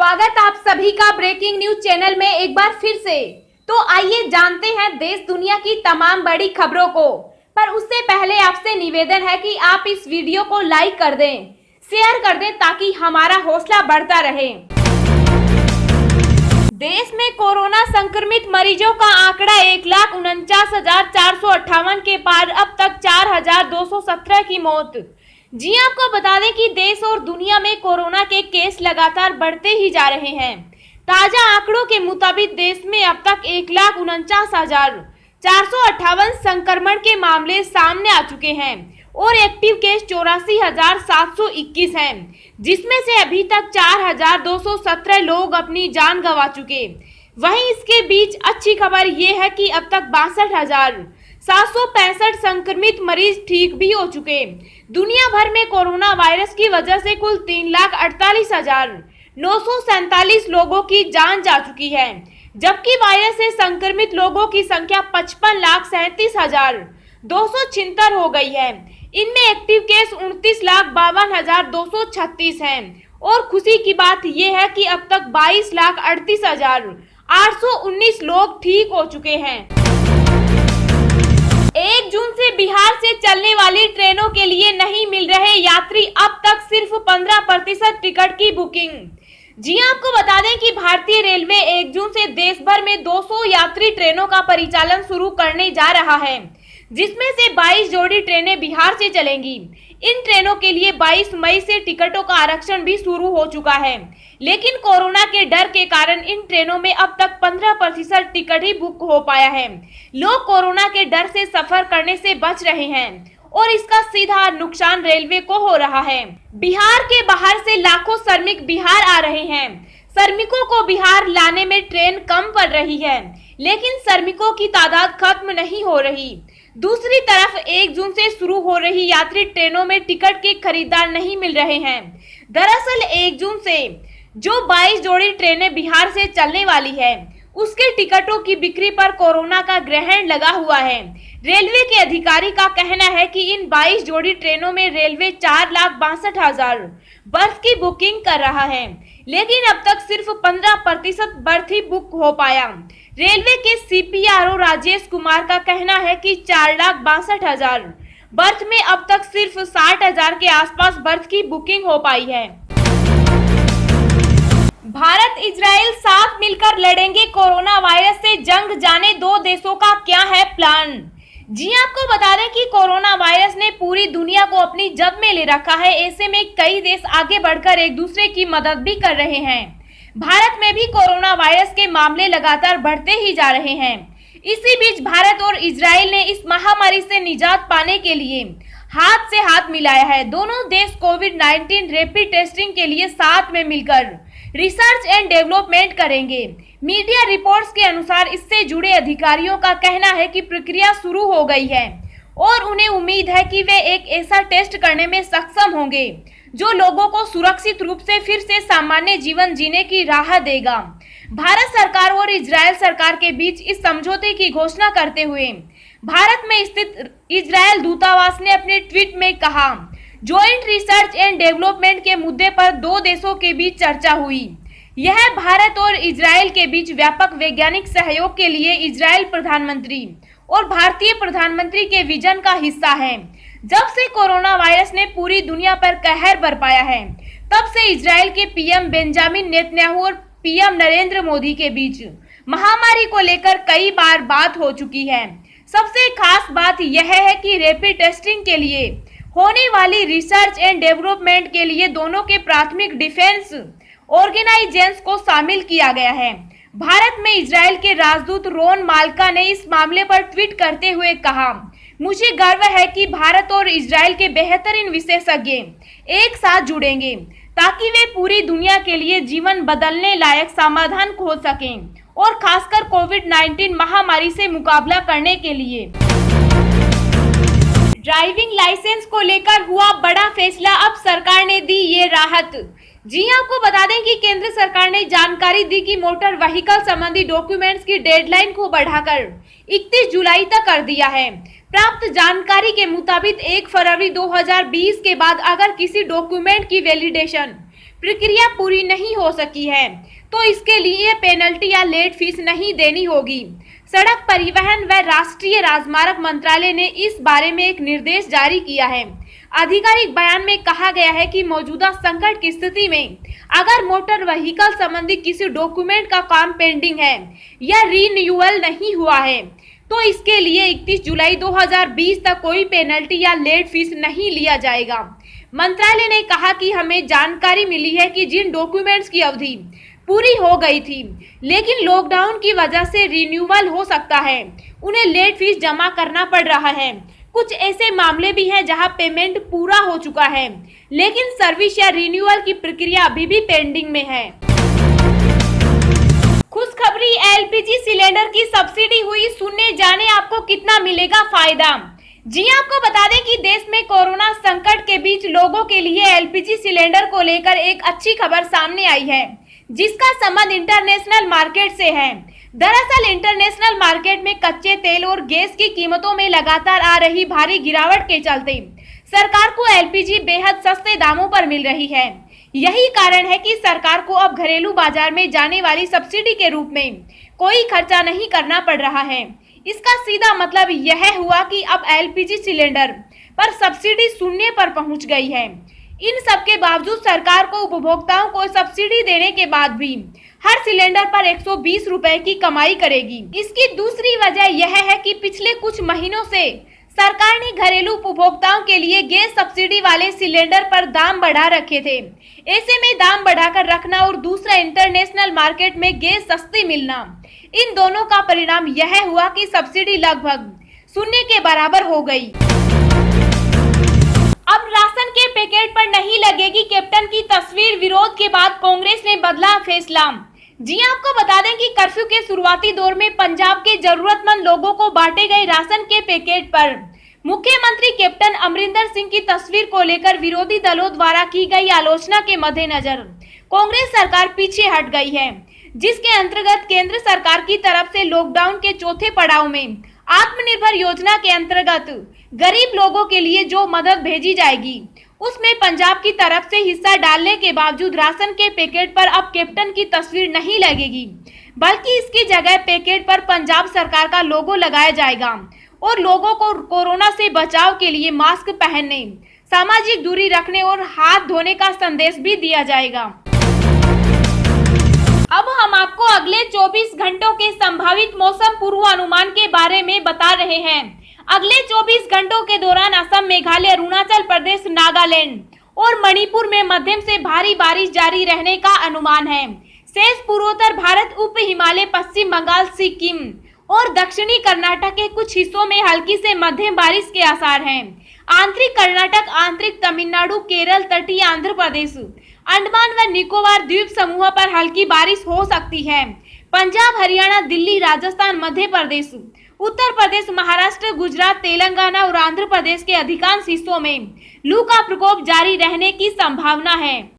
स्वागत आप सभी का ब्रेकिंग न्यूज चैनल में एक बार फिर से। तो आइए जानते हैं देश दुनिया की तमाम बड़ी खबरों को। पर उससे पहले आपसे निवेदन है कि आप इस वीडियो को लाइक कर दें, शेयर कर दें ताकि हमारा हौसला बढ़ता रहे। देश में कोरोना संक्रमित मरीजों का आंकड़ा 1,49,458 के पार। अब तक 4,217 की मौत। जी आपको बता दें कि देश और दुनिया में कोरोना के केस लगातार बढ़ते ही जा रहे हैं। ताजा आंकड़ों के मुताबिक देश में अब तक 1,49,458 संक्रमण के मामले सामने आ चुके हैं और एक्टिव केस 84,721 हैं, जिसमें से अभी तक 4,217 लोग अपनी जान गंवा चुके। वहीं इसके बीच अच्छी खबर ये है कि अब तक 62,765 संक्रमित मरीज ठीक भी हो चुके। दुनिया भर में कोरोना वायरस की वजह से कुल 3,48,947 लोगों की जान जा चुकी है, जबकि वायरस से संक्रमित लोगों की संख्या 55,37,276 हो गई है। इनमें एक्टिव केस 29,52,236 हैं और खुशी की बात यह है कि अब तक 22,38,819 लोग ठीक हो चुके हैं। 1 जून से बिहार से चलने वाली ट्रेनों के लिए नहीं मिल रहे यात्री। अब तक सिर्फ 15% टिकट की बुकिंग। जी आपको बता दें कि भारतीय रेलवे 1 जून से देश भर में 200 यात्री ट्रेनों का परिचालन शुरू करने जा रहा है, जिसमें से 22 जोड़ी ट्रेनें बिहार से चलेंगी। इन ट्रेनों के लिए 22 मई से टिकटों का आरक्षण भी शुरू हो चुका है, लेकिन कोरोना के डर के कारण इन ट्रेनों में अब तक 15% टिकट ही बुक हो पाया है। लोग कोरोना के डर से सफर करने से बच रहे हैं और इसका सीधा नुकसान रेलवे को हो रहा है। बिहार के बाहर से लाखों श्रमिक बिहार आ रहे हैं। श्रमिकों को बिहार लाने में ट्रेन कम पड़ रही है, लेकिन श्रमिकों की तादाद खत्म नहीं हो रही। दूसरी तरफ 1 जून से शुरू हो रही यात्री ट्रेनों में टिकट के खरीदार नहीं मिल रहे हैं। दरअसल 1 जून से जो 22 जोड़ी ट्रेनें बिहार से चलने वाली है, उसके टिकटों की बिक्री पर कोरोना का ग्रहण लगा हुआ है। रेलवे के अधिकारी का कहना है कि इन 22 जोड़ी ट्रेनों में रेलवे 4,62,000 बर्थ की बुकिंग कर रहा है, लेकिन अब तक सिर्फ 15% बर्थ ही बुक हो पाया। रेलवे के CPRO राजेश कुमार का कहना है कि 4,62,000 बर्थ में अब तक सिर्फ 60,000 के आसपास बर्थ की बुकिंग हो पाई है। भारत इजराइल साथ मिलकर लड़ेंगे कोरोना वायरस से जंग। जाने दो देशों का क्या है प्लान। जी आपको बता दें कि कोरोना वायरस ने पूरी दुनिया को अपनी जद में ले रखा है। ऐसे में कई देश आगे बढ़कर एक दूसरे की मदद भी कर रहे हैं। भारत में भी कोरोना वायरस के मामले लगातार बढ़ते ही जा रहे हैं। इसी बीच भारत और इजराइल ने इस महामारी से निजात पाने के लिए हाथ से हाथ मिलाया है। दोनों देश कोविड-19 रैपिड टेस्टिंग के लिए साथ में मिलकर रिसर्च एंड डेवलपमेंट करेंगे। मीडिया रिपोर्ट्स के अनुसार इससे जुड़े अधिकारियों का कहना है कि प्रक्रिया शुरू हो गई है और उन्हें उम्मीद है कि वे एक ऐसा टेस्ट करने में सक्षम होंगे जो लोगों को सुरक्षित रूप से फिर से सामान्य जीवन जीने की राह देगा। भारत सरकार और इजरायल सरकार के बीच इस समझौते की घोषणा करते हुए भारत में स्थित इजरायल दूतावास ने अपने ट्वीट में कहा, ज्वाइंट रिसर्च एंड डेवलपमेंट के मुद्दे पर 2 देशों के बीच चर्चा हुई। यह भारत और इजरायल के बीच व्यापक वैज्ञानिक सहयोग के लिए इजरायल प्रधानमंत्री और भारतीय प्रधानमंत्री के विजन का हिस्सा है। जब से कोरोना वायरस ने पूरी दुनिया पर कहर बरपाया है, तब से इजरायल के PM बेंजामिन नेतन्याहू और PM नरेंद्र मोदी के बीच महामारी को लेकर कई बार बात हो चुकी है। सबसे खास बात यह है कि रैपिड टेस्टिंग के लिए होने वाली रिसर्च एंड डेवलपमेंट के लिए दोनों के प्राथमिक डिफेंस ऑर्गेनाइजेशंस को शामिल किया गया है। भारत में इजरायल के राजदूत रोन माल्का ने इस मामले पर ट्वीट करते हुए कहा, मुझे गर्व है कि भारत और इजरायल के बेहतरीन विशेषज्ञ एक साथ जुड़ेंगे ताकि वे पूरी दुनिया के लिए जीवन बदलने लायक समाधान खोज सकें और खासकर कोविड-19 महामारी से मुकाबला करने के लिए। ड्राइविंग लाइसेंस को लेकर हुआ बड़ा फैसला। अब सरकार ने दी ये राहत। जी आपको बता दें कि केंद्र सरकार ने जानकारी दी कि मोटर व्हीकल संबंधी डॉक्यूमेंट्स की डेडलाइन को बढ़ाकर 31 जुलाई तक कर दिया है। प्राप्त जानकारी के मुताबिक 1 फरवरी 2020 के बाद अगर किसी डॉक्यूमेंट की वैलिडेशन प्रक्रिया पूरी नहीं हो सकी है तो इसके लिए पेनल्टी या लेट फीस नहीं देनी होगी। सड़क परिवहन व राष्ट्रीय राजमार्ग मंत्रालय ने इस बारे में एक निर्देश जारी किया है। आधिकारिक बयान में कहा गया है कि मौजूदा संकट की स्थिति में अगर मोटर व्हीकल संबंधी किसी डॉक्यूमेंट का काम पेंडिंग है या रिन्यूअल नहीं हुआ है तो इसके लिए 31 जुलाई 2020 तक कोई पेनल्टी या लेट फीस नहीं लिया जाएगा। मंत्रालय ने कहा कि हमें जानकारी मिली है कि जिन डॉक्यूमेंट्स की अवधि पूरी हो गई थी लेकिन लॉकडाउन की वजह से रिन्यूअल हो सकता है, उन्हें लेट फीस जमा करना पड़ रहा है। कुछ ऐसे मामले भी हैं जहां पेमेंट पूरा हो चुका है लेकिन सर्विस या रिन्यूअल की प्रक्रिया अभी भी पेंडिंग में है। खुशखबरी, एलपीजी सिलेंडर की सब्सिडी हुई, सुनने जाने आपको कितना मिलेगा फायदा। जी आपको बता दें कि देश में कोरोना संकट के बीच लोगों के लिए एलपीजी सिलेंडर को लेकर एक अच्छी खबर सामने आई है जिसका संबंध इंटरनेशनल मार्केट से है। दरअसल इंटरनेशनल मार्केट में कच्चे तेल और गैस की कीमतों में लगातार आ रही भारी गिरावट के चलते सरकार को एलपीजी बेहद सस्ते दामों पर मिल रही है। यही कारण है कि सरकार को अब घरेलू बाजार में जाने वाली सब्सिडी के रूप में कोई खर्चा नहीं करना पड़ रहा है। इसका सीधा मतलब यह हुआ कि अब एलपीजी सिलेंडर पर सब्सिडी शून्य पर पहुंच गई है। इन सब के बावजूद सरकार को उपभोक्ताओं को सब्सिडी देने के बाद भी हर सिलेंडर पर 120 रुपए की कमाई करेगी। इसकी दूसरी वजह यह है कि पिछले कुछ महीनों से सरकार ने घरेलू उपभोक्ताओं के लिए गैस सब्सिडी वाले सिलेंडर पर दाम बढ़ा रखे थे। ऐसे में दाम बढ़ाकर रखना और दूसरा इंटरनेशनल मार्केट में गैस सस्ती मिलना, इन दोनों का परिणाम यह हुआ कि सब्सिडी लगभग शून्य के बराबर हो गई। अब राशन के पैकेट पर नहीं लगेगी कैप्टन की तस्वीर, विरोध के बाद कांग्रेस ने बदला फैसला। जी आपको बता दें कि कर्फ्यू के शुरुआती दौर में पंजाब के जरूरतमंद लोगों को बांटे गए राशन के पैकेट पर मुख्यमंत्री कैप्टन अमरिंदर सिंह की तस्वीर को लेकर विरोधी दलों द्वारा की गई आलोचना के मद्देनजर कांग्रेस सरकार पीछे हट गई है, जिसके अंतर्गत केंद्र सरकार की तरफ से लॉकडाउन के चौथे पड़ाव में आत्मनिर्भर योजना के अंतर्गत गरीब लोगों के लिए जो मदद भेजी जाएगी उसमें पंजाब की तरफ से हिस्सा डालने के बावजूद राशन के पैकेट पर अब कैप्टन की तस्वीर नहीं लगेगी, बल्कि इसकी जगह पैकेट पर पंजाब सरकार का लोगो लगाया जाएगा और लोगों को कोरोना से बचाव के लिए मास्क पहनने, सामाजिक दूरी रखने और हाथ धोने का संदेश भी दिया जाएगा। अब हम आपको अगले 24 घंटों के संभावित मौसम पूर्वानुमान के बारे में बता रहे हैं। अगले 24 घंटों के दौरान असम, मेघालय, अरुणाचल प्रदेश, नागालैंड और मणिपुर में मध्यम से भारी बारिश जारी रहने का अनुमान है। शेष पूर्वोत्तर भारत, उप हिमालय, पश्चिम बंगाल, सिक्किम और दक्षिणी कर्नाटक के कुछ हिस्सों में हल्की से मध्यम बारिश के आसार हैं। आंतरिक कर्नाटक, आंतरिक तमिलनाडु, केरल, तटीय आंध्र प्रदेश, अंडमान व निकोबार द्वीप समूह पर हल्की बारिश हो सकती है। पंजाब, हरियाणा, दिल्ली, राजस्थान, मध्य प्रदेश, उत्तर प्रदेश, महाराष्ट्र, गुजरात, तेलंगाना और आंध्र प्रदेश के अधिकांश हिस्सों में लू का प्रकोप जारी रहने की संभावना है।